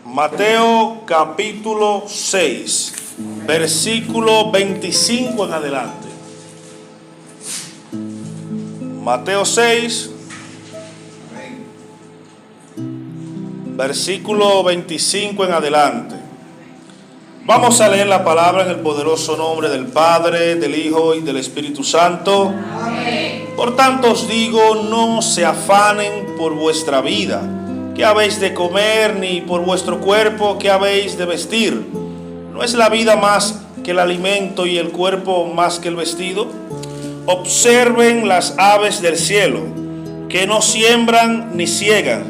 Mateo capítulo 6, versículo 25 en adelante. Mateo 6, versículo 25 en adelante. Vamos a leer la palabra en el poderoso nombre del Padre, del Hijo y del Espíritu Santo. Amén. Por tanto os digo, no se afanen por vuestra vida, qué habéis de comer, ni por vuestro cuerpo, qué habéis de vestir. ¿No es la vida más que el alimento y el cuerpo más que el vestido? Observen las aves del cielo, que no siembran ni siegan,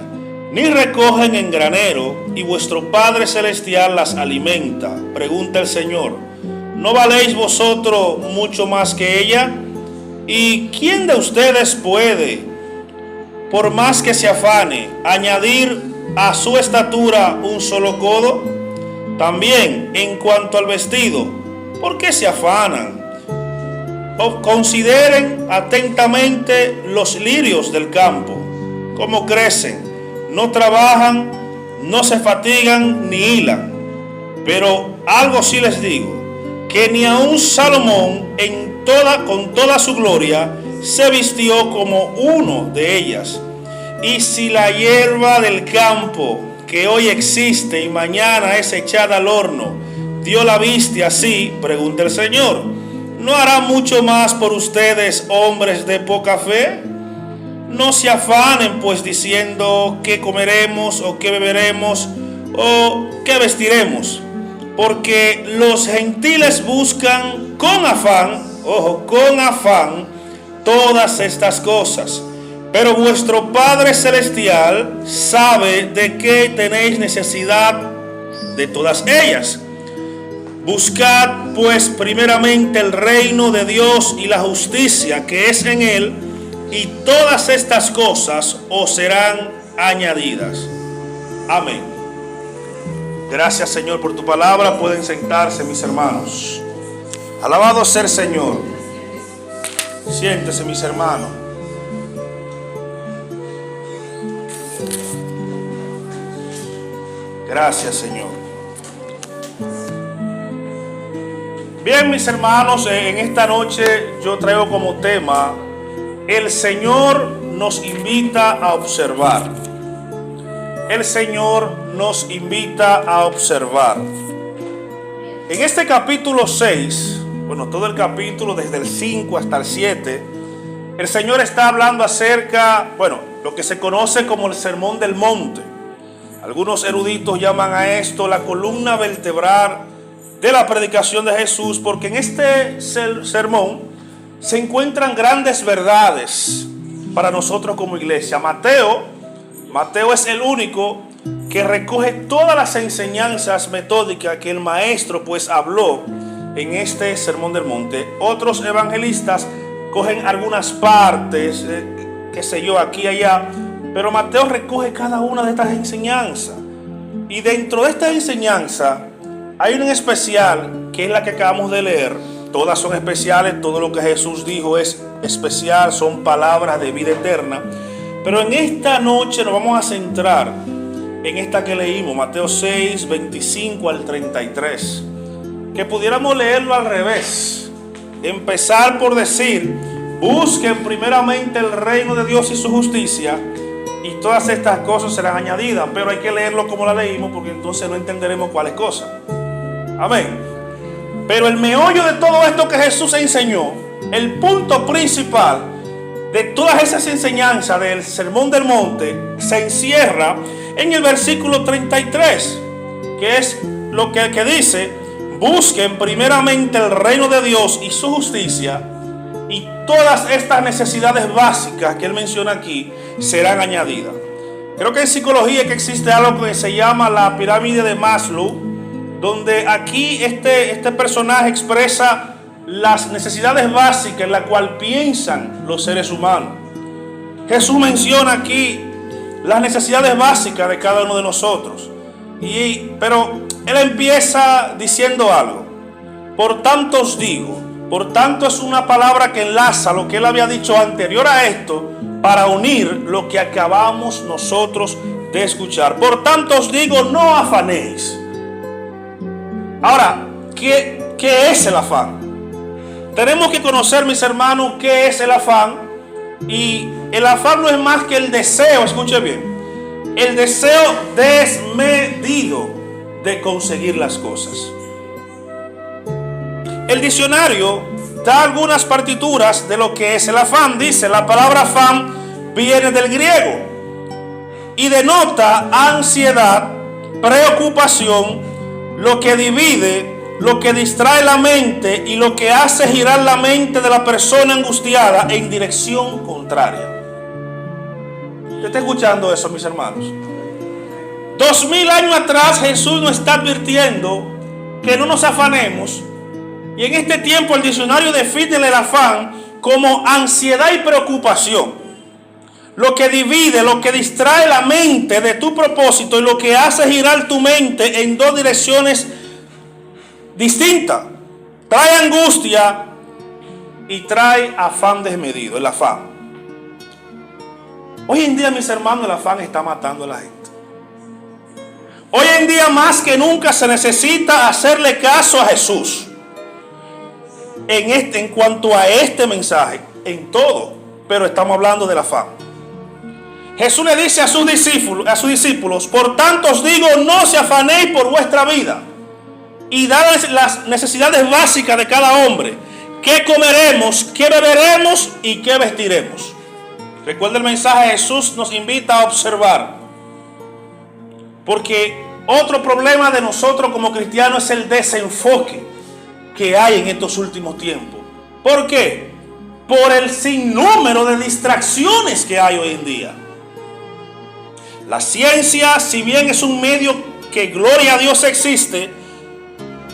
ni recogen en granero, y vuestro Padre Celestial las alimenta. Pregunta el Señor: ¿no valéis vosotros mucho más que ella? ¿Y quién de ustedes puede, por más que se afane, añadir a su estatura un solo codo? También en cuanto al vestido, ¿por qué se afanan? Consideren atentamente los lirios del campo, cómo crecen. No trabajan, no se fatigan ni hilan. Pero algo sí les digo, que ni aun Salomón con toda su gloria se vistió como uno de ellas. Y si la hierba del campo, que hoy existe y mañana es echada al horno, Dios la viste así, pregunta el Señor, ¿no hará mucho más por ustedes, hombres de poca fe? No se afanen pues diciendo qué comeremos o qué beberemos o qué vestiremos, porque los gentiles buscan con afán, con afán, todas estas cosas. Pero vuestro Padre Celestial sabe de qué tenéis necesidad de todas ellas. Buscad pues primeramente el reino de Dios y la justicia que es en él, y todas estas cosas os serán añadidas. Amén. Gracias, Señor, por tu palabra. Pueden sentarse, mis hermanos. Alabado sea el Señor. Siéntese, mis hermanos. Gracias, Señor. Bien, mis hermanos, en esta noche yo traigo como tema: el Señor nos invita a observar. El Señor nos invita a observar. En este capítulo 6, todo el capítulo desde el 5 hasta el 7, el Señor está hablando acerca, lo que se conoce como el Sermón del Monte. Algunos eruditos llaman a esto la columna vertebral de la predicación de Jesús, porque en este sermón se encuentran grandes verdades para nosotros como iglesia. Mateo es el único que recoge todas las enseñanzas metódicas que el maestro habló en este Sermón del Monte. Otros evangelistas cogen algunas partes, aquí y allá, pero Mateo recoge cada una de estas enseñanzas. Y dentro de esta enseñanza hay una en especial, que es la que acabamos de leer. Todas son especiales, todo lo que Jesús dijo es especial, son palabras de vida eterna. Pero en esta noche nos vamos a centrar en esta que leímos, Mateo 6, 25 al 33. Que pudiéramos leerlo al revés. Empezar por decir: busquen primeramente el reino de Dios y su justicia, y todas estas cosas serán añadidas. Pero hay que leerlo como la leímos, porque entonces no entenderemos cuáles cosas. Amén. Pero el meollo de todo esto que Jesús enseñó, el punto principal de todas esas enseñanzas del Sermón del Monte, se encierra en el versículo 33, que es lo que dice: busquen primeramente el reino de Dios y su justicia, y todas estas necesidades básicas que él menciona aquí serán añadidas. Creo que en psicología que existe algo que se llama la pirámide de Maslow, donde aquí este personaje expresa las necesidades básicas en las cuales piensan los seres humanos. Jesús menciona aquí las necesidades básicas de cada uno de nosotros. Pero él empieza diciendo algo. Por tanto os digo. Por tanto es una palabra que enlaza lo que él había dicho anterior a esto, para unir lo que acabamos nosotros de escuchar. Por tanto os digo, no afanéis. Ahora, ¿qué es el afán? Tenemos que conocer, mis hermanos, qué es el afán. Y el afán no es más que el deseo, escuche bien, el deseo desmedido de conseguir las cosas. El diccionario da algunas partituras de lo que es el afán. Dice, la palabra afán viene del griego y denota ansiedad, preocupación, lo que divide, lo que distrae la mente y lo que hace girar la mente de la persona angustiada en dirección contraria. ¿Usted está escuchando eso, mis hermanos? 2000 años atrás Jesús nos está advirtiendo que no nos afanemos. Y en este tiempo el diccionario define el afán como ansiedad y preocupación. Lo que divide, lo que distrae la mente de tu propósito y lo que hace girar tu mente en dos direcciones distintas. Trae angustia y trae afán desmedido, el afán. Hoy en día, mis hermanos, el afán está matando a la gente. Hoy en día más que nunca se necesita hacerle caso a Jesús. En cuanto a este mensaje, en todo, pero estamos hablando del afán. Jesús le dice a sus discípulos, por tanto os digo, no se afanéis por vuestra vida y dadles las necesidades básicas de cada hombre, qué comeremos, qué beberemos y qué vestiremos. Recuerda el mensaje, Jesús nos invita a observar, porque otro problema de nosotros como cristianos es el desenfoque que hay en estos últimos tiempos. ¿Por qué? Por el sinnúmero de distracciones que hay hoy en día. La ciencia, si bien es un medio que, gloria a Dios, existe,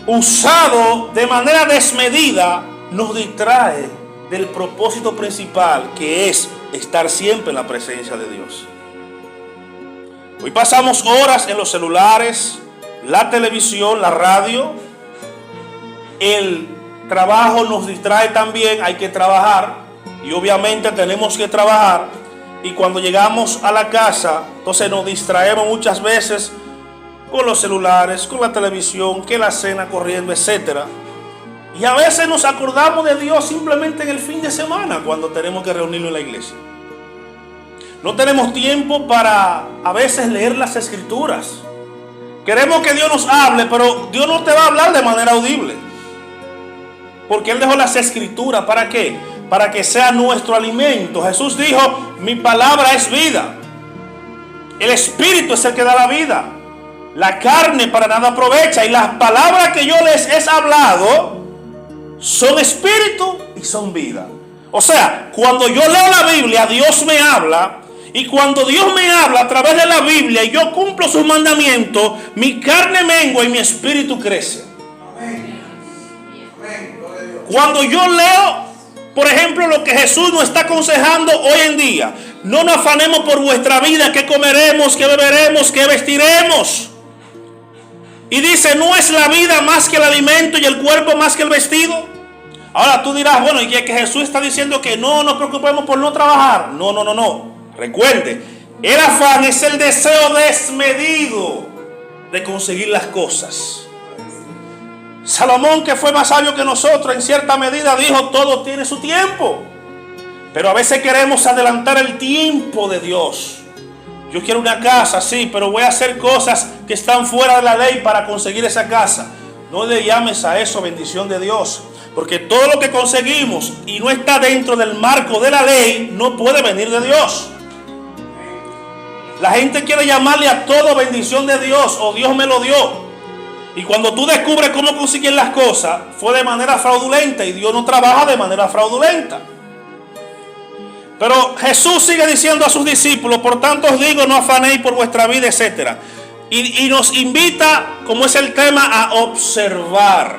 usado de manera desmedida, nos distrae del propósito principal, que es estar siempre en la presencia de Dios. Hoy pasamos horas en los celulares, la televisión, la radio. El trabajo nos distrae también, hay que trabajar y obviamente tenemos que trabajar, y cuando llegamos a la casa, entonces nos distraemos muchas veces con los celulares, con la televisión, que la cena corriendo, etc. Y a veces nos acordamos de Dios simplemente en el fin de semana, cuando tenemos que reunirnos en la iglesia. No tenemos tiempo para a veces leer las escrituras. Queremos que Dios nos hable, pero Dios no te va a hablar de manera audible. Porque Él dejó las escrituras, ¿para qué? Para que sea nuestro alimento. Jesús dijo, mi palabra es vida. El Espíritu es el que da la vida. La carne para nada aprovecha. Y las palabras que yo les he hablado son espíritu y son vida. O sea, cuando yo leo la Biblia, Dios me habla. Y cuando Dios me habla a través de la Biblia y yo cumplo sus mandamientos, mi carne mengua y mi espíritu crece. Cuando yo leo, por ejemplo, lo que Jesús nos está aconsejando hoy en día, no nos afanemos por vuestra vida, qué comeremos, qué beberemos, qué vestiremos. Y dice, ¿no es la vida más que el alimento y el cuerpo más que el vestido? Ahora tú dirás, bueno, y que Jesús está diciendo que no nos preocupemos por no trabajar. No. Recuerde, el afán es el deseo desmedido de conseguir las cosas. Salomón, que fue más sabio que nosotros, en cierta medida dijo, todo tiene su tiempo. Pero a veces queremos adelantar el tiempo de Dios. Yo quiero una casa, sí, pero voy a hacer cosas que están fuera de la ley para conseguir esa casa. No le llames a eso bendición de Dios, porque todo lo que conseguimos y no está dentro del marco de la ley, no puede venir de Dios. La gente quiere llamarle a todo bendición de Dios o Dios me lo dio. Y cuando tú descubres cómo consiguen las cosas, fue de manera fraudulenta, y Dios no trabaja de manera fraudulenta. Pero Jesús sigue diciendo a sus discípulos, por tanto os digo, no afanéis por vuestra vida, etc. Y nos invita, como es el tema, a observar.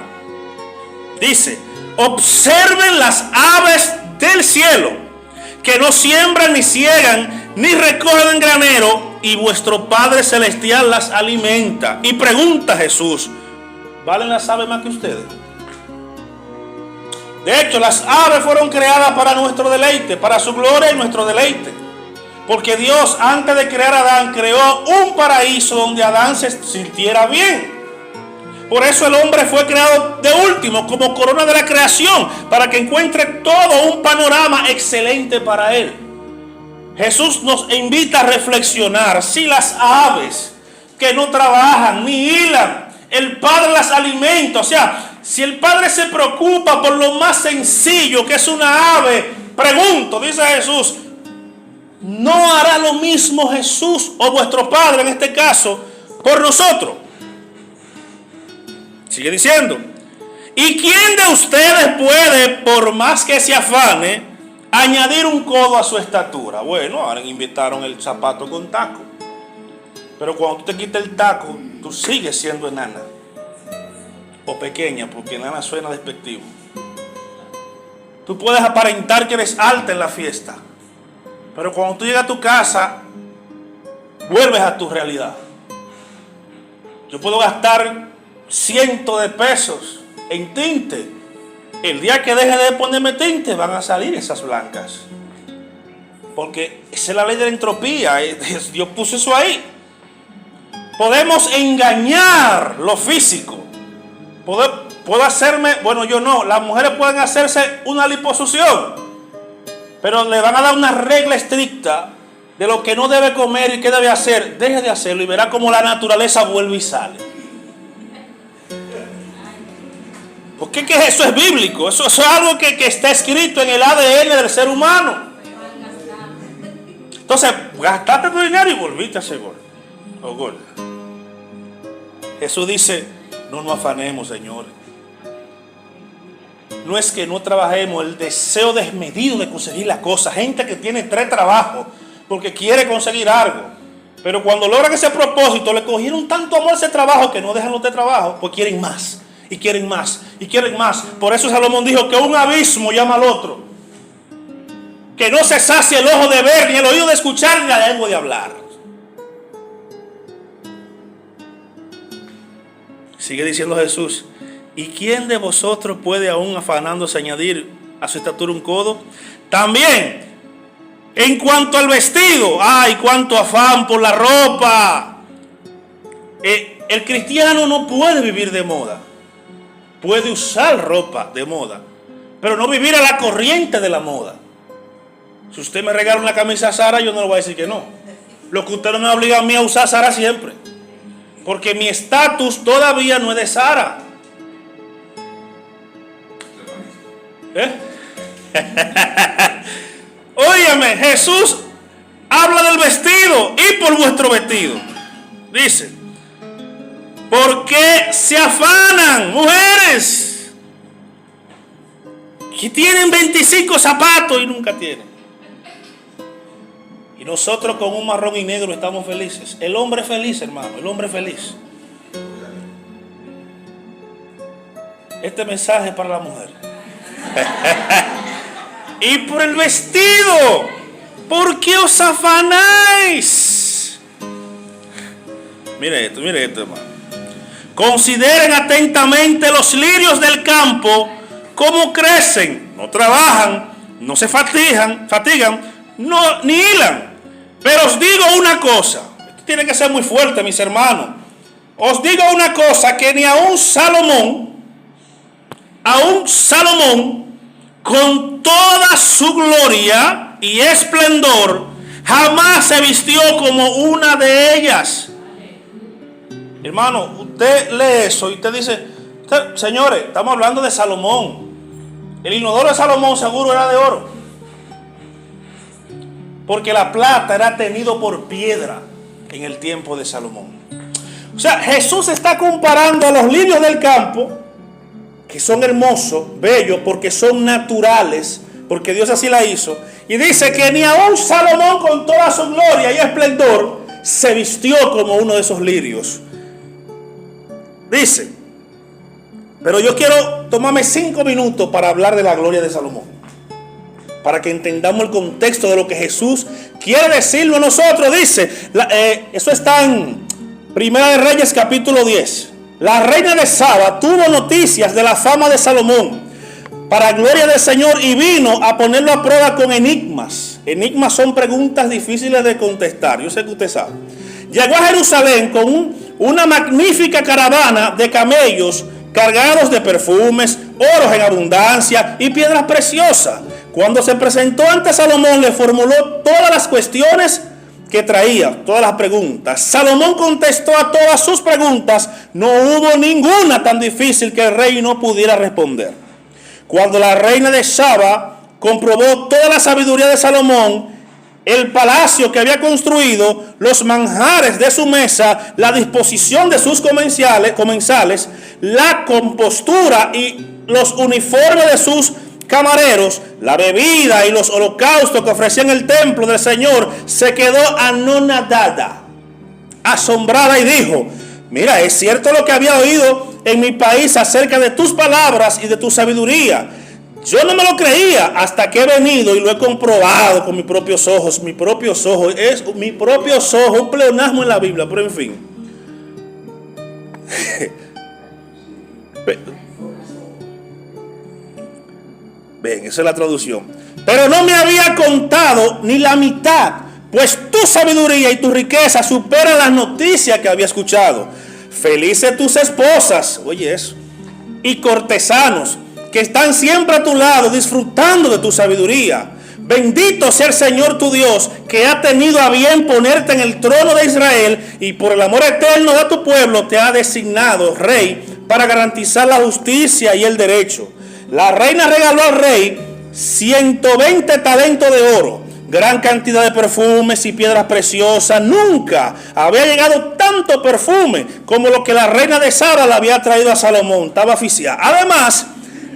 Dice, observen las aves del cielo, que no siembran ni ciegan, ni recogen en granero, y vuestro Padre Celestial las alimenta. Y pregunta Jesús, ¿valen las aves más que ustedes? De hecho, las aves fueron creadas para nuestro deleite, para su gloria y nuestro deleite. Porque Dios, antes de crear a Adán, creó un paraíso donde Adán se sintiera bien. Por eso el hombre fue creado de último, como corona de la creación, para que encuentre todo un panorama excelente para él. Jesús nos invita a reflexionar. Si las aves que no trabajan ni hilan, el Padre las alimenta. O sea, si el Padre se preocupa por lo más sencillo que es una ave, pregunto, dice Jesús, ¿no hará lo mismo Jesús o vuestro Padre en este caso por nosotros? Sigue diciendo, ¿y quién de ustedes puede, por más que se afane, añadir un codo a su estatura? Bueno, ahora inventaron el zapato con taco, pero cuando tú te quitas el taco, tú sigues siendo enana o pequeña, porque enana suena despectivo. Tú puedes aparentar que eres alta en la fiesta, pero cuando tú llegas a tu casa, vuelves a tu realidad. Yo puedo gastar cientos de pesos en tinte. El día que deje de ponerme tinte, van a salir esas blancas. Porque esa es la ley de la entropía. Dios puso eso ahí. Podemos engañar lo físico. Puedo hacerme, bueno, yo no. Las mujeres pueden hacerse una liposucción, pero le van a dar una regla estricta de lo que no debe comer y qué debe hacer. Deje de hacerlo y verá cómo la naturaleza vuelve y sale. Porque que eso es bíblico. Eso es algo que está escrito en el ADN del ser humano. Entonces, gastaste tu dinero y volviste a ser gordo. Jesús dice, no nos afanemos, señores. No es que no trabajemos, el deseo desmedido de conseguir las cosas. Gente que tiene 3 trabajos porque quiere conseguir algo. Pero cuando logran ese propósito, le cogieron tanto amor a ese trabajo que no dejan los de trabajo, pues quieren más. Y quieren más, y quieren más. Por eso Salomón dijo que un abismo llama al otro. Que no se sacia el ojo de ver, ni el oído de escuchar, ni la lengua de hablar. Sigue diciendo Jesús, ¿y quién de vosotros puede aún afanándose añadir a su estatura un codo? También, en cuanto al vestido, ¡ay, cuánto afán por la ropa! El cristiano no puede vivir de moda. Puede usar ropa de moda, pero no vivir a la corriente de la moda. Si usted me regala una camisa Zara, yo no le voy a decir que no. Lo que usted no me obliga a mí a usar Zara siempre, porque mi estatus todavía no es de Zara. Óyeme, Jesús habla del vestido y por vuestro vestido. Dice, ¿por qué se afanan, mujeres? Que tienen 25 zapatos y nunca tienen. Y nosotros con un marrón y negro estamos felices. El hombre es feliz, hermano, el hombre es feliz. Este mensaje es para la mujer. Y por el vestido, ¿por qué os afanáis? Mire esto, hermano. Consideren atentamente los lirios del campo, cómo crecen, no trabajan, no se fatigan, no, ni hilan. Pero os digo una cosa, esto tiene que ser muy fuerte, mis hermanos. Os digo una cosa, que ni aun Salomón, con toda su gloria y esplendor, jamás se vistió como una de ellas. Hermano, usted lee eso y usted dice, señores, estamos hablando de Salomón. El inodoro de Salomón seguro era de oro, porque la plata era tenido por piedra en el tiempo de Salomón. O sea, Jesús está comparando a los lirios del campo, que son hermosos, bellos, porque son naturales, porque Dios así la hizo. Y dice que ni aun Salomón con toda su gloria y esplendor se vistió como uno de esos lirios. Dice, pero yo quiero tomarme 5 minutos para hablar de la gloria de Salomón, para que entendamos el contexto de lo que Jesús quiere decirlo a nosotros. Dice, eso está en Primera de Reyes capítulo 10. La reina de Saba tuvo noticias de la fama de Salomón para gloria del Señor y vino a ponerlo a prueba con enigmas. Enigmas son preguntas difíciles de contestar, yo sé que usted sabe. Llegó a Jerusalén con una magnífica caravana de camellos cargados de perfumes, oros en abundancia y piedras preciosas. Cuando se presentó ante Salomón, le formuló todas las cuestiones que traía, todas las preguntas. Salomón contestó a todas sus preguntas. No hubo ninguna tan difícil que el rey no pudiera responder. Cuando la reina de Saba comprobó toda la sabiduría de Salomón, el palacio que había construido, los manjares de su mesa, la disposición de sus comensales, la compostura y los uniformes de sus camareros, la bebida y los holocaustos que ofrecían el templo del Señor, se quedó anonadada, asombrada, y dijo: mira, es cierto lo que había oído en mi país acerca de tus palabras y de tu sabiduría. Yo no me lo creía hasta que he venido y lo he comprobado con mis propios ojos. Un pleonasmo en la Biblia, pero en fin. Ven, esa es la traducción. Pero no me había contado ni la mitad, pues tu sabiduría y tu riqueza superan las noticias que había escuchado. Felices tus esposas, oye eso, y cortesanos, que están siempre a tu lado disfrutando de tu sabiduría. Bendito sea el Señor tu Dios, que ha tenido a bien ponerte en el trono de Israel, y por el amor eterno de tu pueblo te ha designado rey para garantizar la justicia y el derecho. La reina regaló al rey 120 talentos de oro, gran cantidad de perfumes y piedras preciosas. Nunca había llegado tanto perfume como lo que la reina de Saba le había traído a Salomón. Estaba aficiada. Además,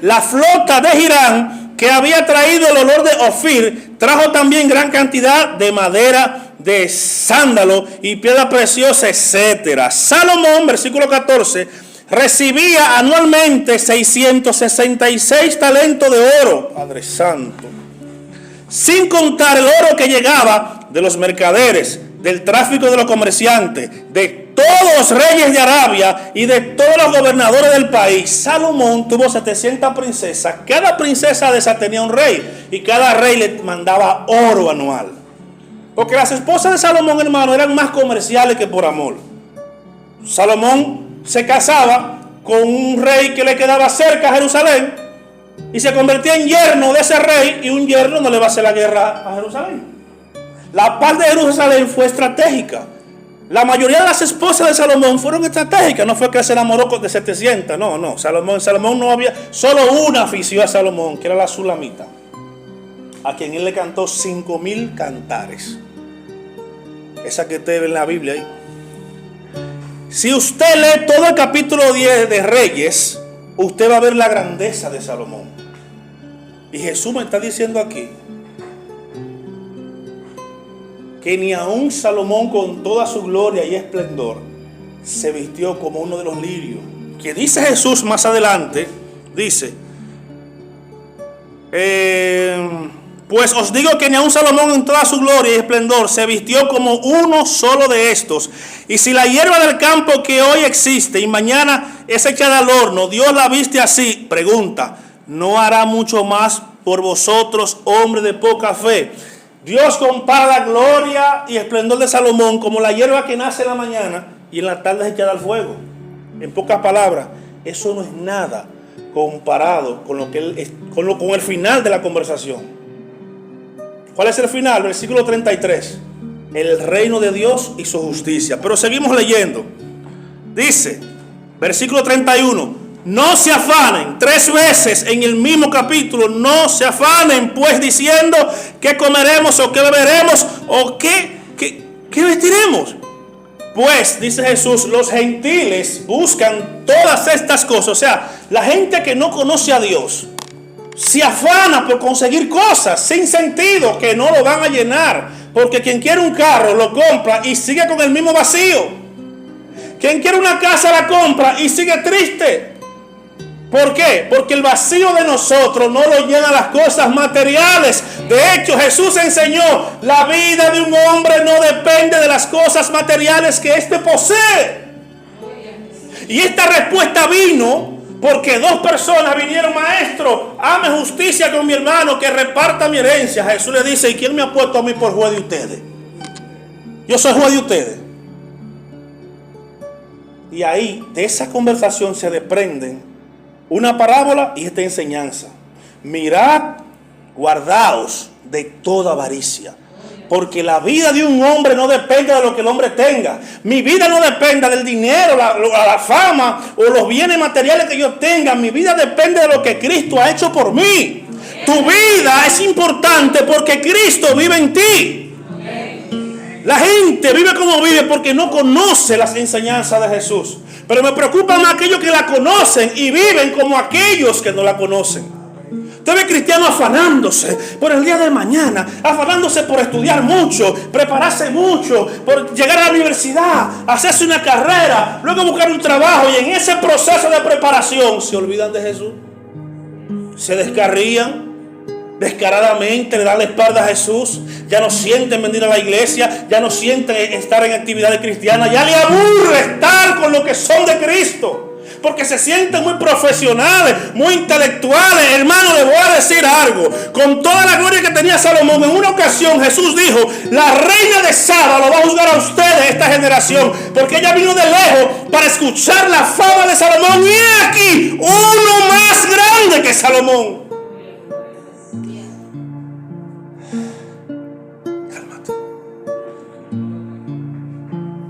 la flota de Hiram, que había traído el olor de Ofir, trajo también gran cantidad de madera de sándalo y piedra preciosa, etc. Salomón, versículo 14, recibía anualmente 666 talentos de oro, Padre Santo, sin contar el oro que llegaba de los mercaderes, del tráfico de los comerciantes, de todos los reyes de Arabia y de todos los gobernadores del país. Salomón tuvo 700 princesas. Cada princesa de esa tenía un rey, y cada rey le mandaba oro anual. Porque las esposas de Salomón, hermano, eran más comerciales que por amor. Salomón se casaba con un rey que le quedaba cerca a Jerusalén y se convertía en yerno de ese rey, y un yerno no le va a hacer la guerra a Jerusalén. La paz de Jerusalén fue estratégica. La mayoría de las esposas de Salomón fueron estratégicas. No fue que se enamoró de 700. No. Salomón no había. Solo una afició a Salomón, que era la Sulamita, a quien él le cantó 5,000 cantares. Esa que usted ve en la Biblia ahí. Si usted lee todo el capítulo 10 de Reyes, usted va a ver la grandeza de Salomón. Y Jesús me está diciendo aquí que ni aun Salomón, con toda su gloria y esplendor, se vistió como uno de los lirios. Que dice Jesús más adelante, dice, pues os digo que ni aun Salomón en toda su gloria y esplendor se vistió como uno solo de estos. Y si la hierba del campo que hoy existe y mañana es echada al horno, Dios la viste así, pregunta, ¿no hará mucho más por vosotros, hombres de poca fe? Dios compara la gloria y esplendor de Salomón como la hierba que nace en la mañana y en la tarde es echada al fuego. En pocas palabras, eso no es nada comparado con con el final de la conversación. ¿Cuál es el final? Versículo 33. El reino de Dios y su justicia. Pero seguimos leyendo. Dice, versículo 31. No se afanen, 3 veces en el mismo capítulo, no se afanen pues diciendo qué comeremos o qué beberemos o qué vestiremos. Pues, dice Jesús, los gentiles buscan todas estas cosas. O sea, la gente que no conoce a Dios se afana por conseguir cosas sin sentido que no lo van a llenar. Porque quien quiere un carro lo compra y sigue con el mismo vacío. Quien quiere una casa la compra y sigue triste. ¿Por qué? Porque el vacío de nosotros no lo llenan las cosas materiales. De hecho, Jesús enseñó, la vida de un hombre no depende de las cosas materiales que éste posee. Y esta respuesta vino Porque dos personas vinieron: maestro, ame justicia con mi hermano, que reparta mi herencia. Jesús le dice: ¿y quién me ha puesto a mí por juez de ustedes? Yo soy juez de ustedes. Y ahí, de esa conversación se desprenden una parábola y esta enseñanza. Mirad, guardaos de toda avaricia, porque la vida de un hombre no depende de lo que el hombre tenga. Mi vida no depende del dinero, la fama o los bienes materiales que yo tenga. Mi vida depende de lo que Cristo ha hecho por mí. Tu vida es importante porque Cristo vive en ti. La gente vive como vive porque no conoce las enseñanzas de Jesús. Pero me preocupa más aquellos que la conocen y viven como aquellos que no la conocen. Usted ve cristianos afanándose por el día de mañana, afanándose por estudiar mucho, prepararse mucho, por llegar a la universidad, hacerse una carrera, luego buscar un trabajo, y en ese proceso de preparación se olvidan de Jesús. Se descarrían descaradamente, le dan la espalda a Jesús. Ya no sienten venir a la iglesia, ya no sienten estar en actividades cristianas, ya le aburre estar con los que son de Cristo, porque se sienten muy profesionales, muy intelectuales. Hermano, le voy a decir algo. Con toda la gloria que tenía Salomón, en una ocasión Jesús dijo: la reina de Saba lo va a juzgar a ustedes, esta generación, porque ella vino de lejos para escuchar la fama de Salomón, y he aquí uno más grande que Salomón.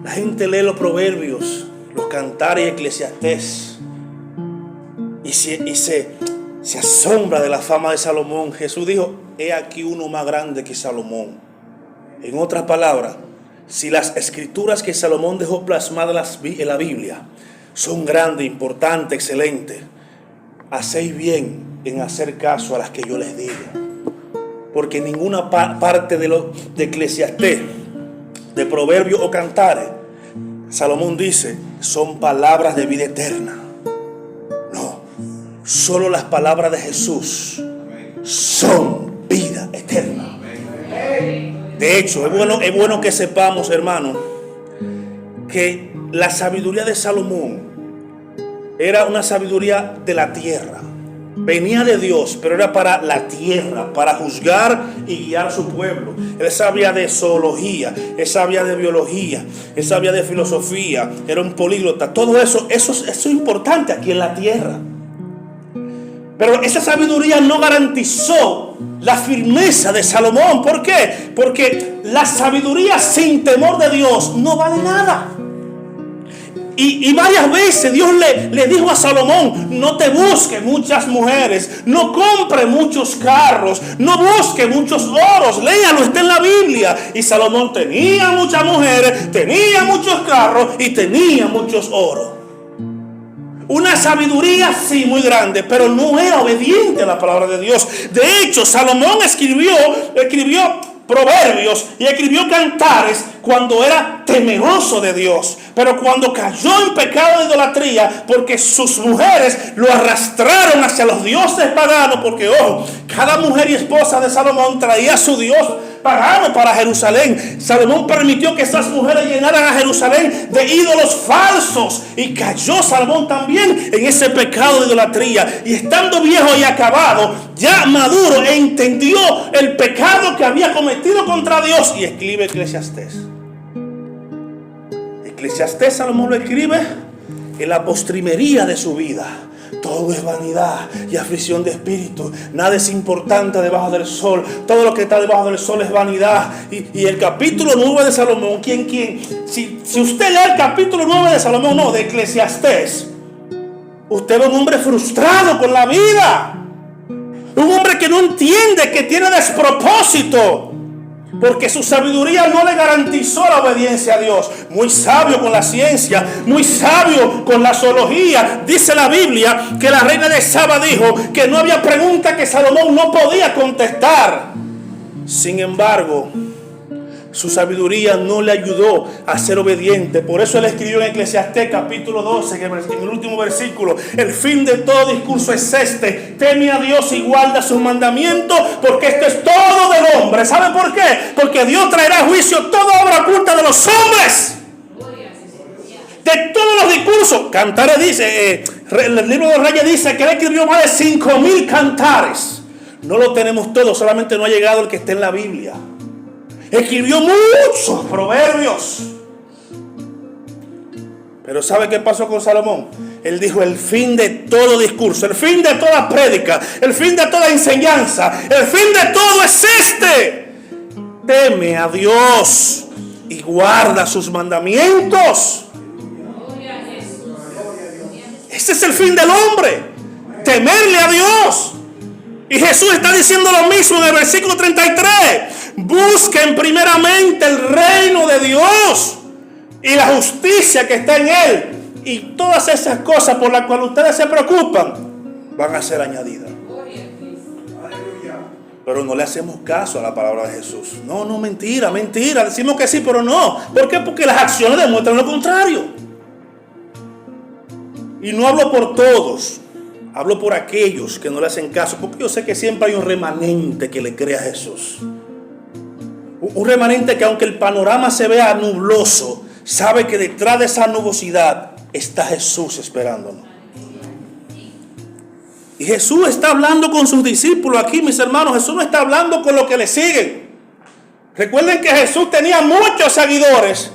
La gente lee los proverbios, los cantares y Eclesiastés, y se asombra de la fama de Salomón. Jesús dijo: he aquí uno más grande que Salomón. En otras palabras, si las escrituras que Salomón dejó plasmadas en la Biblia son grandes, importantes, excelentes, hacéis bien en hacer caso a las que yo les digo, porque ninguna parte de Eclesiastés, de proverbios o cantares, Salomón dice, son palabras de vida eterna. No, solo las palabras de Jesús son vida eterna. De hecho, es bueno que sepamos, hermano, que la sabiduría de Salomón era una sabiduría de la tierra. Venía de Dios, pero era para la tierra, para juzgar y guiar a su pueblo. Él sabía de zoología, él sabía de biología, él sabía de filosofía, era un políglota. Todo eso es importante aquí en la tierra. Pero esa sabiduría no garantizó la firmeza de Salomón. ¿Por qué? Porque la sabiduría sin temor de Dios no vale nada. Y varias veces Dios le dijo a Salomón: no te busques muchas mujeres, no compre muchos carros, no busque muchos oros. Léalo, está en la Biblia. Y Salomón tenía muchas mujeres, tenía muchos carros y tenía muchos oros. Una sabiduría sí muy grande, pero no era obediente a la palabra de Dios. De hecho, Salomón escribió proverbios y escribió cantares cuando era temeroso de Dios, pero cuando cayó en pecado de idolatría, porque sus mujeres lo arrastraron hacia los dioses paganos, porque cada mujer y esposa de Salomón traía a su dios pagano para Jerusalén. Salomón permitió que esas mujeres llenaran a Jerusalén de ídolos falsos, y cayó Salomón también en ese pecado de idolatría. Y estando viejo y acabado, ya maduro, entendió el pecado que había cometido contra Dios, y escribe Eclesiastés. Salomón lo escribe en la postrimería de su vida. Todo es vanidad y aflicción de espíritu. Nada es importante debajo del sol. Todo lo que está debajo del sol es vanidad. Y el capítulo 9 de Salomón, si usted lee el capítulo 9 de Salomón, no, de Eclesiastés, usted ve un hombre frustrado con la vida. Un hombre que no entiende, que tiene despropósito, porque su sabiduría no le garantizó la obediencia a Dios. Muy sabio con la ciencia, muy sabio con la zoología. Dice la Biblia que la reina de Saba dijo que no había pregunta que Salomón no podía contestar. Sin embargo, su sabiduría no le ayudó a ser obediente. Por eso él escribió en Eclesiastés capítulo 12, en el último versículo: el fin de todo discurso es este: teme a Dios y guarda sus mandamientos, porque esto es todo del hombre. ¿Sabe por qué? Porque Dios traerá a juicio toda obra oculta de los hombres. De todos los discursos. Cantares dice, el libro de Reyes dice que él escribió más de 5,000 cantares. No lo tenemos todo, solamente no ha llegado el que está en la Biblia. Escribió muchos proverbios. Pero ¿sabe qué pasó con Salomón? Él dijo: el fin de todo discurso, el fin de toda prédica, el fin de toda enseñanza, el fin de todo es este: teme a Dios y guarda sus mandamientos. Ese es el fin del hombre, temerle a Dios. Y Jesús está diciendo lo mismo en el versículo 33. Busquen primeramente el reino de Dios y la justicia que está en él, y todas esas cosas por las cuales ustedes se preocupan van a ser añadidas. Pero no le hacemos caso a la palabra de Jesús. No, mentira. Decimos que sí, pero no. ¿Por qué? Porque las acciones demuestran lo contrario. Y no hablo por todos, hablo por aquellos que no le hacen caso, porque yo sé que siempre hay un remanente que le cree a Jesús. Un remanente que, aunque el panorama se vea nubloso, sabe que detrás de esa nubosidad está Jesús esperándonos. Y Jesús está hablando con sus discípulos aquí, mis hermanos. Jesús no está hablando con los que le siguen. Recuerden que Jesús tenía muchos seguidores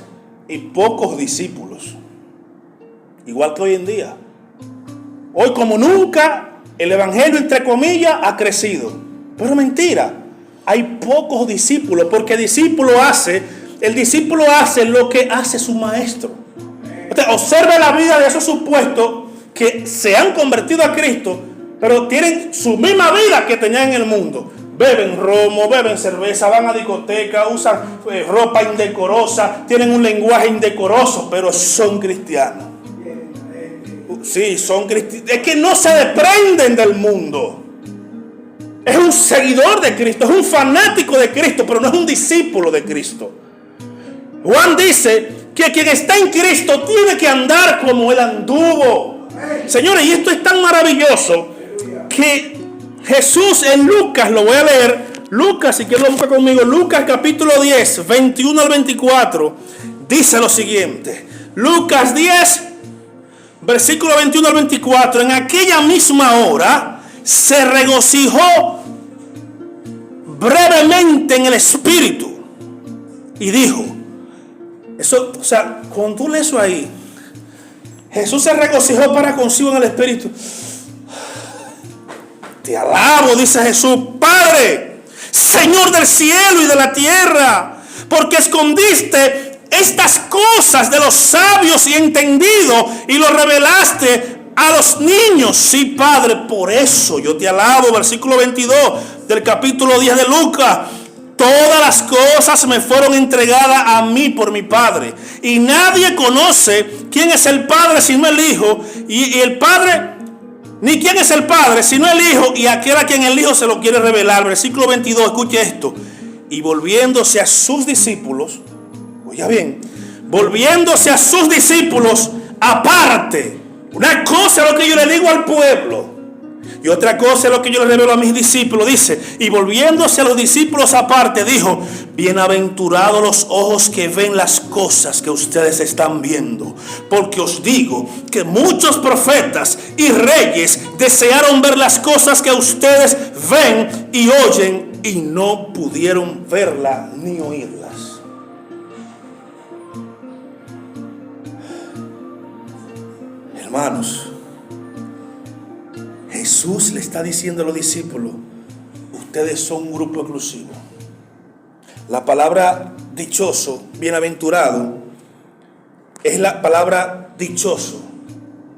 y pocos discípulos. Igual que hoy en día. Hoy, como nunca, el evangelio, entre comillas, ha crecido. Pero mentira, hay pocos discípulos, porque el discípulo hace lo que hace su maestro. Usted observe la vida de esos supuestos que se han convertido a Cristo, pero tienen su misma vida que tenían en el mundo. Beben romo, beben cerveza, van a discoteca, usan ropa indecorosa, tienen un lenguaje indecoroso, pero son cristianos. Sí, son cristianos. Es que no se desprenden del mundo. Es un seguidor de Cristo, es un fanático de Cristo, pero no es un discípulo de Cristo. Juan dice que quien está en Cristo tiene que andar como él anduvo. Señores, y esto es tan maravilloso que Jesús en Lucas, lo voy a leer, Lucas, si quieren lo busca conmigo, Lucas capítulo 10, 21 al 24, dice lo siguiente. Lucas 10, versículo 21 al 24. En aquella misma hora se regocijó brevemente en el espíritu y dijo, eso, o sea, cuando tú lees eso ahí, Jesús se regocijó para consigo en el espíritu. Te alabo, dice Jesús, Padre, Señor del cielo y de la tierra, porque escondiste estas cosas de los sabios y entendidos y lo revelaste a los niños. Sí, Padre, por eso yo te alabo. Versículo 22 del capítulo 10 de Lucas. Todas las cosas me fueron entregadas a mí por mi Padre, y nadie conoce quién es el Padre sino el Hijo, y el Padre, ni quién es el Padre sino el Hijo, y aquel a quien el Hijo se lo quiere revelar. Versículo 22, escuche esto. Y volviéndose a sus discípulos, oiga bien, volviéndose a sus discípulos aparte. Una cosa es lo que yo le digo al pueblo y otra cosa es lo que yo le revelo a mis discípulos. Dice, y volviéndose a los discípulos aparte, dijo, bienaventurados los ojos que ven las cosas que ustedes están viendo, porque os digo que muchos profetas y reyes desearon ver las cosas que ustedes ven y oyen y no pudieron verla ni oírlas. Hermanos, Jesús le está diciendo a los discípulos, ustedes son un grupo exclusivo. La palabra dichoso, bienaventurado, es la palabra dichoso.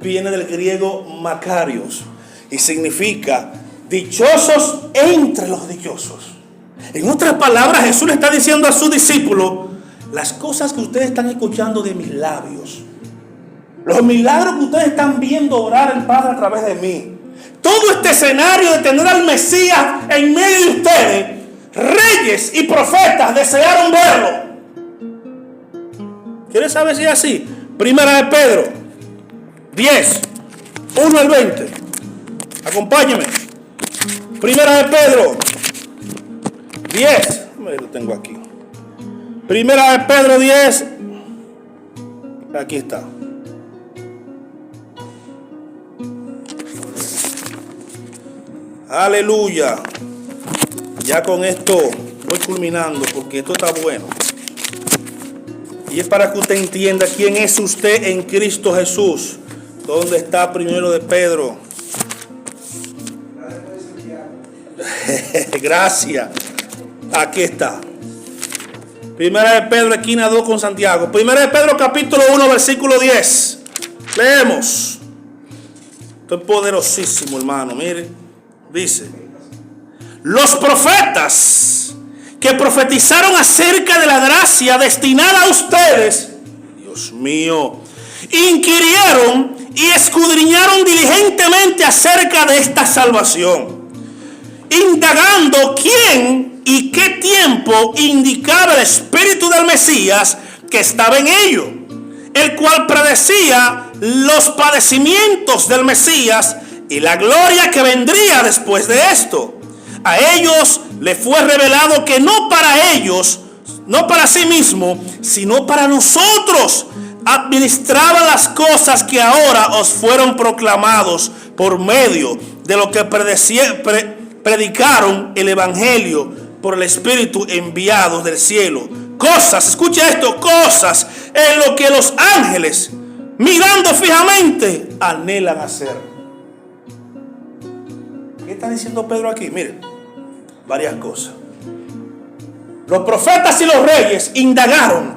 Viene del griego makarios y significa dichosos entre los dichosos. En otras palabras, Jesús le está diciendo a sus discípulos, las cosas que ustedes están escuchando de mis labios, los milagros que ustedes están viendo orar el Padre a través de mí, todo este escenario de tener al Mesías en medio de ustedes, reyes y profetas desearon verlo. ¿Quieres saber si es así? Primera de Pedro 10, 1 al 20. Acompáñeme. Primera de Pedro 10. Lo tengo aquí. Primera de Pedro 10. Aquí está. Aleluya. Ya con esto voy culminando porque esto está bueno. Y es para que usted entienda quién es usted en Cristo Jesús. ¿Dónde está primero de Pedro? Gracias. Aquí está. Primera de Pedro, esquina 2 con Santiago. Primera de Pedro, capítulo 1, versículo 10. Leemos. Esto es poderosísimo, hermano. Mire. Dice: los profetas que profetizaron acerca de la gracia destinada a ustedes, Dios mío, inquirieron y escudriñaron diligentemente acerca de esta salvación, indagando quién y qué tiempo indicaba el espíritu del Mesías que estaba en ellos, el cual predecía los padecimientos del Mesías y la gloria que vendría después de esto. A ellos le fue revelado que no para ellos, no para sí mismo, sino para nosotros, administraba las cosas que ahora os fueron proclamados por medio de lo que predicaron el evangelio por el Espíritu enviado del cielo. Cosas, escucha esto, cosas en lo que los ángeles, mirando fijamente, anhelan hacer. ¿Qué está diciendo Pedro aquí? Miren, varias cosas. Los profetas y los reyes indagaron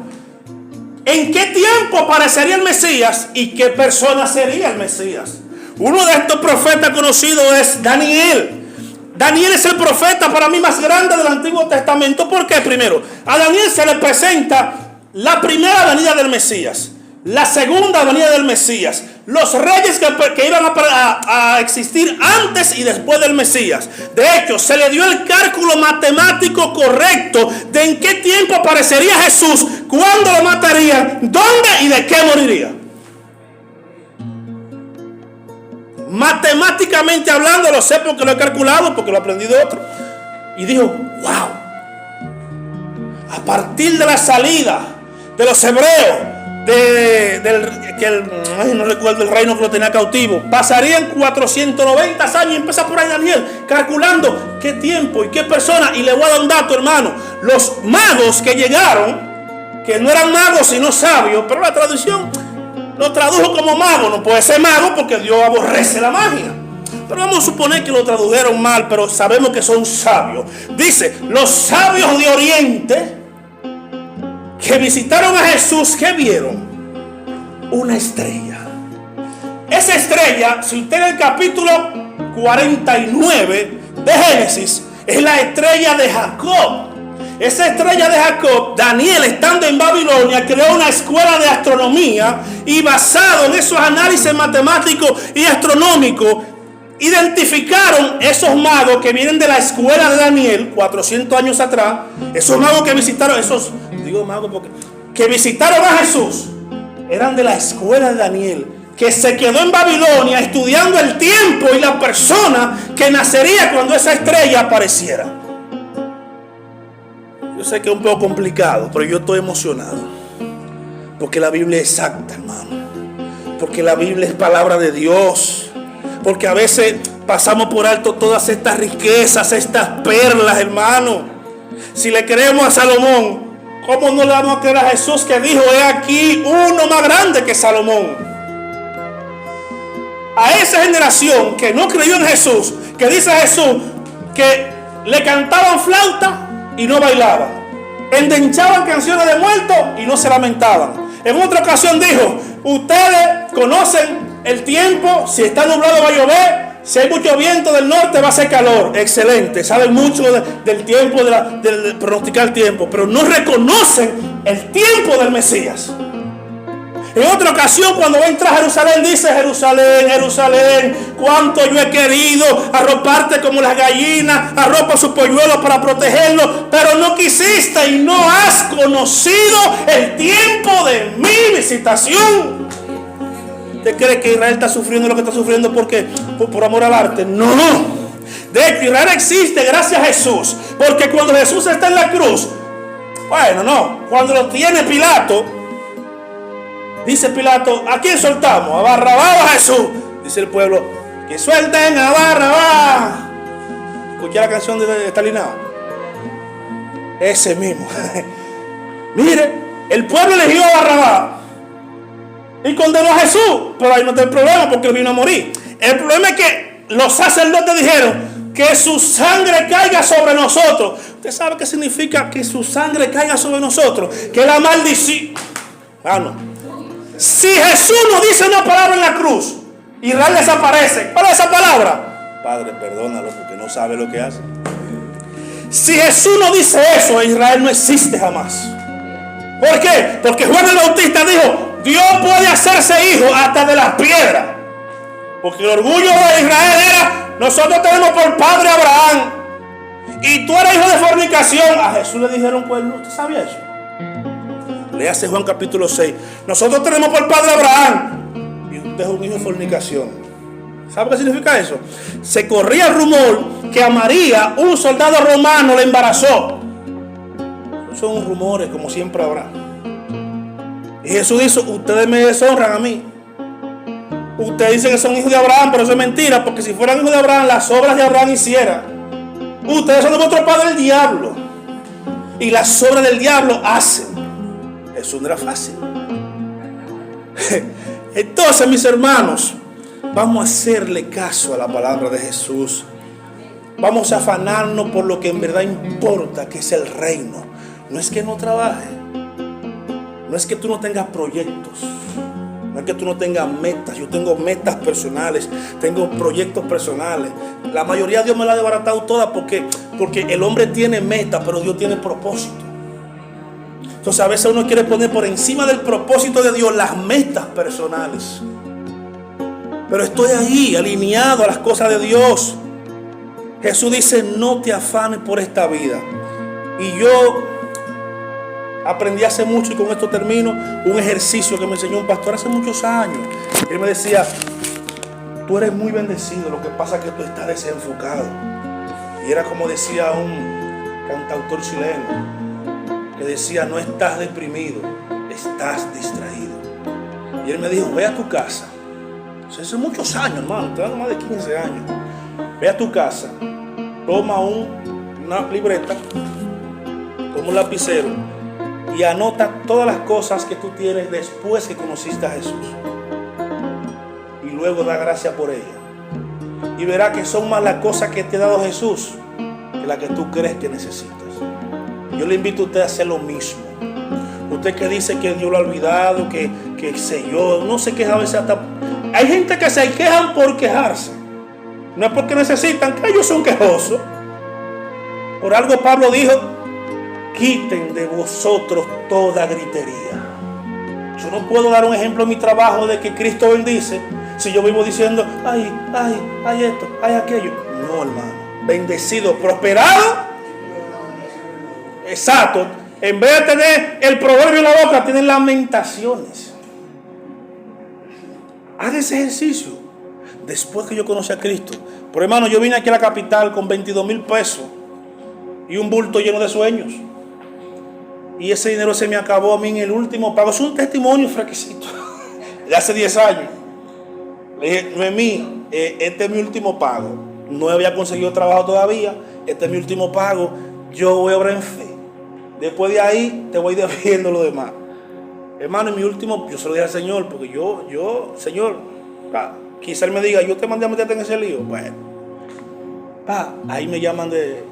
en qué tiempo aparecería el Mesías y qué persona sería el Mesías. Uno de estos profetas conocidos es Daniel. Daniel es el profeta para mí más grande del Antiguo Testamento. ¿Por qué? Primero, a Daniel se le presenta la primera venida del Mesías, la segunda venida del Mesías, los reyes que iban a existir antes y después del Mesías. De hecho, se le dio el cálculo matemático correcto de en qué tiempo aparecería Jesús, cuándo lo matarían, dónde y de qué moriría. Matemáticamente hablando, lo sé porque lo he calculado, porque lo aprendí de otro. Y dijo, wow, a partir de la salida de los hebreos, no recuerdo el reino que lo tenía cautivo, pasarían 490 años. Y empieza por ahí Daniel calculando qué tiempo y qué persona. Y le voy a dar un dato, hermano. Los magos que llegaron, que no eran magos sino sabios, pero la traducción lo tradujo como mago. No puede ser mago porque Dios aborrece la magia, pero vamos a suponer que lo tradujeron mal, pero sabemos que son sabios. Dice, los sabios de Oriente que visitaron a Jesús, ¿qué vieron? Una estrella. Esa estrella, si usted en el capítulo 49 de Génesis, es la estrella de Jacob. Esa estrella de Jacob, Daniel, estando en Babilonia, creó una escuela de astronomía y basado en esos análisis matemáticos y astronómicos, identificaron esos magos que vienen de la escuela de Daniel 400 años atrás. Esos magos que visitaron, que visitaron a Jesús, eran de la escuela de Daniel, que se quedó en Babilonia estudiando el tiempo y la persona que nacería cuando esa estrella apareciera. Yo sé que es un poco complicado, pero yo estoy emocionado, porque la Biblia es exacta, hermano, porque la Biblia es palabra de Dios, porque a veces pasamos por alto todas estas riquezas, estas perlas, hermano. Si le creemos a Salomón, ¿cómo no le vamos a creer a Jesús, que dijo, he aquí uno más grande que Salomón? A esa generación que no creyó en Jesús, que dice Jesús que le cantaban flauta y no bailaban, endenchaban canciones de muertos y no se lamentaban. En otra ocasión dijo, ustedes conocen el tiempo, si está nublado va a llover, si hay mucho viento del norte va a hacer calor. Excelente, saben mucho del tiempo, del pronosticar el tiempo, pero no reconocen el tiempo del Mesías. En otra ocasión, cuando va a entrar a Jerusalén, dice, Jerusalén, Jerusalén, cuánto yo he querido arroparte como las gallinas arropa sus polluelos para protegerlos, pero no quisiste y no has conocido el tiempo de mi visitación. ¿Usted cree que Israel está sufriendo lo que está sufriendo por amor al arte? No. De hecho, Israel existe gracias a Jesús, porque cuando Jesús está en la cruz, cuando lo tiene Pilato, dice Pilato, ¿a quién soltamos? ¿A Barrabás o a Jesús? Dice el pueblo, que suelten a Barrabás. Escuché la canción de Stalinao. Ese mismo. Mire, el pueblo eligió a Barrabás y condenó a Jesús. Pero ahí no está el problema, porque él vino a morir. El problema es que los sacerdotes dijeron que su sangre caiga sobre nosotros. ¿Usted sabe qué significa que su sangre caiga sobre nosotros? Que la maldición. No. Si Jesús nos dice una palabra en la cruz, Israel desaparece. ¿Cuál es esa palabra? Padre, perdónalo porque no sabe lo que hace. Si Jesús no dice eso, Israel no existe jamás. ¿Por qué? Porque Juan el Bautista dijo: Dios puede hacerse hijo hasta de las piedras. Porque el orgullo de Israel era: nosotros tenemos por padre a Abraham y tú eres hijo de fornicación. A Jesús le dijeron: pues no, ¿usted sabía eso? Léase Juan capítulo 6. Nosotros tenemos por padre a Abraham y usted es un hijo de fornicación. ¿Sabe qué significa eso? Se corría el rumor que a María un soldado romano le embarazó. Son rumores, como siempre habrá. Y Jesús dice: ustedes me deshonran a mí. Ustedes dicen que son hijos de Abraham, pero eso es mentira, porque si fueran hijos de Abraham, las obras de Abraham hiciera. Ustedes son de vuestro padre el diablo, y las obras del diablo hacen. Eso no era fácil. Entonces, mis hermanos, vamos a hacerle caso a la palabra de Jesús. Vamos a afanarnos por lo que en verdad importa, que es el reino. No es que no trabaje, no es que tú no tengas proyectos, no es que tú no tengas metas. Yo tengo metas personales, tengo proyectos personales. La mayoría Dios me la ha desbaratado toda porque el hombre tiene metas, pero Dios tiene propósito. Entonces a veces uno quiere poner por encima del propósito de Dios las metas personales. Pero estoy ahí, alineado a las cosas de Dios. Jesús dice: no te afanes por esta vida. Y yo aprendí hace mucho, y con esto termino, un ejercicio que me enseñó un pastor hace muchos años. Él me decía: tú eres muy bendecido, lo que pasa es que tú estás desenfocado. Y era como decía un cantautor chileno, que decía: no estás deprimido, estás distraído. Y él me dijo: ve a tu casa. Hace muchos años, hermano, te dando más de 15 años. Ve a tu casa, toma una libreta, toma un lapicero y anota todas las cosas que tú tienes después que conociste a Jesús. Y luego da gracias por ellas. Y verá que son más las cosas que te ha dado Jesús que las que tú crees que necesitas. Yo le invito a usted a hacer lo mismo. Usted que dice que Dios lo ha olvidado, que sé yo, no se queja a veces hasta. Hay gente que se quejan por quejarse. No es porque necesitan, que ellos son quejosos. Por algo Pablo dijo: quiten de vosotros toda gritería. Yo no puedo dar un ejemplo en mi trabajo de que Cristo bendice si yo vivo diciendo: ay esto, ay aquello. No, hermano. Bendecido, prosperado. Exacto. En vez de tener el proverbio en la boca, tienen lamentaciones. Haga ese ejercicio. Después que yo conocí a Cristo. Pero hermano, yo vine aquí a la capital con 22,000 pesos y un bulto lleno de sueños. Y ese dinero se me acabó a mí en el último pago. Es un testimonio fresquecito de hace 10 años. Le dije: Noemí, este es mi último pago. No había conseguido trabajo todavía. Este es mi último pago. Yo voy a obrar en fe. Después de ahí te voy debiendo lo demás. Hermano, en mi último, yo se lo dije al Señor, porque yo, Señor, quizá Él me diga: yo te mandé a meterte en ese lío. Bueno, ahí me llaman de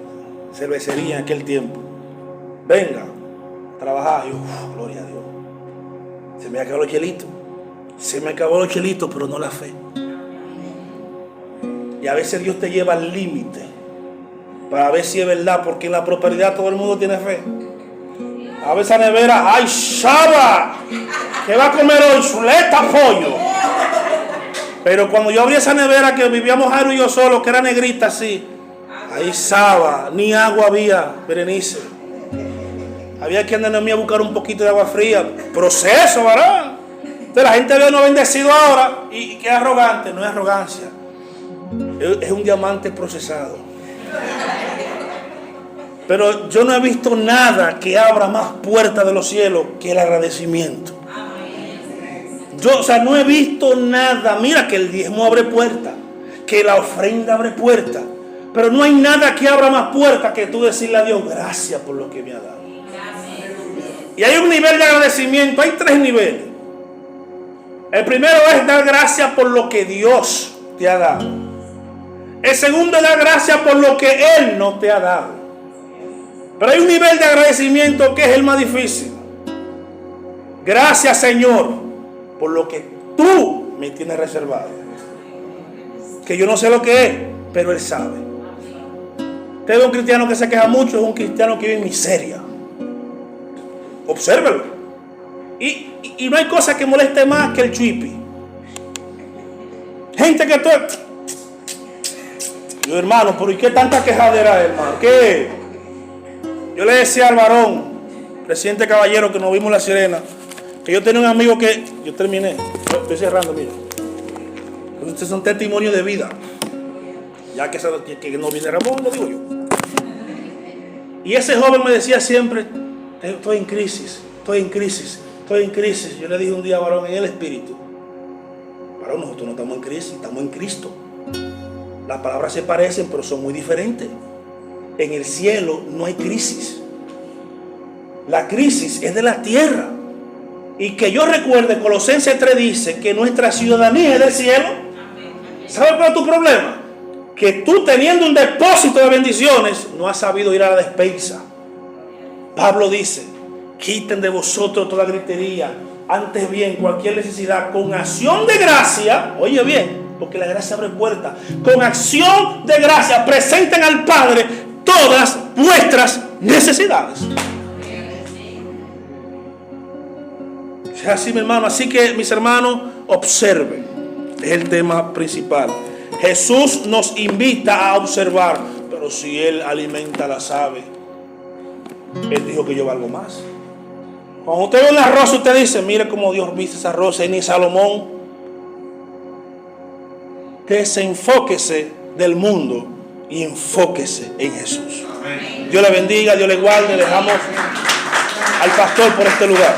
cervecería en aquel tiempo. Venga, a trabajar. Yo, gloria a Dios. Se me acabó los chelitos, pero no la fe. Y a veces Dios te lleva al límite para ver si es verdad, porque en la prosperidad todo el mundo tiene fe. A veces a nevera: ¡ay, Shaba! ¿Qué va a comer hoy? Chuleta, pollo. Pero cuando yo abrí esa nevera que vivíamos Jairo y yo solo, que era negrita así, ahí Shaba, ni agua había, Berenice. Había que andar a buscar un poquito de agua fría. Proceso, ¿verdad? Entonces la gente ve uno bendecido ahora y que es arrogante. No es arrogancia, es un diamante procesado. Pero yo no he visto nada que abra más puertas de los cielos que el agradecimiento. No he visto nada. Mira que el diezmo abre puertas, que la ofrenda abre puertas, Pero no hay nada que abra más puertas que tú decirle a Dios gracias por lo que me ha dado. Y hay un nivel de agradecimiento, hay 3 niveles. El primero es dar gracias por lo que Dios te ha dado. El segundo es dar gracias por lo que Él no te ha dado. Pero hay un nivel de agradecimiento que es el más difícil. Gracias, Señor, por lo que tú me tienes reservado. Que yo no sé lo que es, pero Él sabe. Usted ve un cristiano que se queja mucho, es un cristiano que vive en miseria. Obsérvelo. Y no hay cosa que moleste más que el chuipi. Gente que todo... Yo, hermano, ¿por qué tanta quejadera, hermano? ¿Qué? Yo le decía al varón, presidente Caballero, que nos vimos en La Sirena, que yo tenía un amigo que... Yo terminé. Estoy cerrando, mira. Este es un testimonio de vida. Ya que no viene Ramón, lo digo yo. Y ese joven me decía siempre, estoy en crisis, estoy en crisis, estoy en crisis. Yo le dije un día, varón, en el espíritu, varón, nosotros no estamos en crisis, estamos en Cristo. Las palabras se parecen, pero son muy diferentes. En el cielo no hay crisis. La crisis es de la tierra. Y que yo recuerde, Colosenses 3 dice que nuestra ciudadanía es del cielo. ¿Sabes cuál es tu problema? Que tú, teniendo un depósito de bendiciones, no has sabido ir a la despensa. Pablo dice, quiten de vosotros toda gritería, antes bien cualquier necesidad, con acción de gracia, oye bien, porque la gracia abre puertas, con acción de gracia presenten al Padre todas vuestras necesidades. Es así, mi hermano. Así que, mis hermanos, observen, es el tema principal. Jesús nos invita a observar, pero si Él alimenta las aves, Él dijo que yo valgo más. Cuando usted ve una rosa, usted dice, mire cómo Dios viste esa rosa, y ni Salomón. Desenfóquese del mundo y enfóquese en Jesús. Dios le bendiga, Dios le guarde. Dejamos al pastor por este lugar.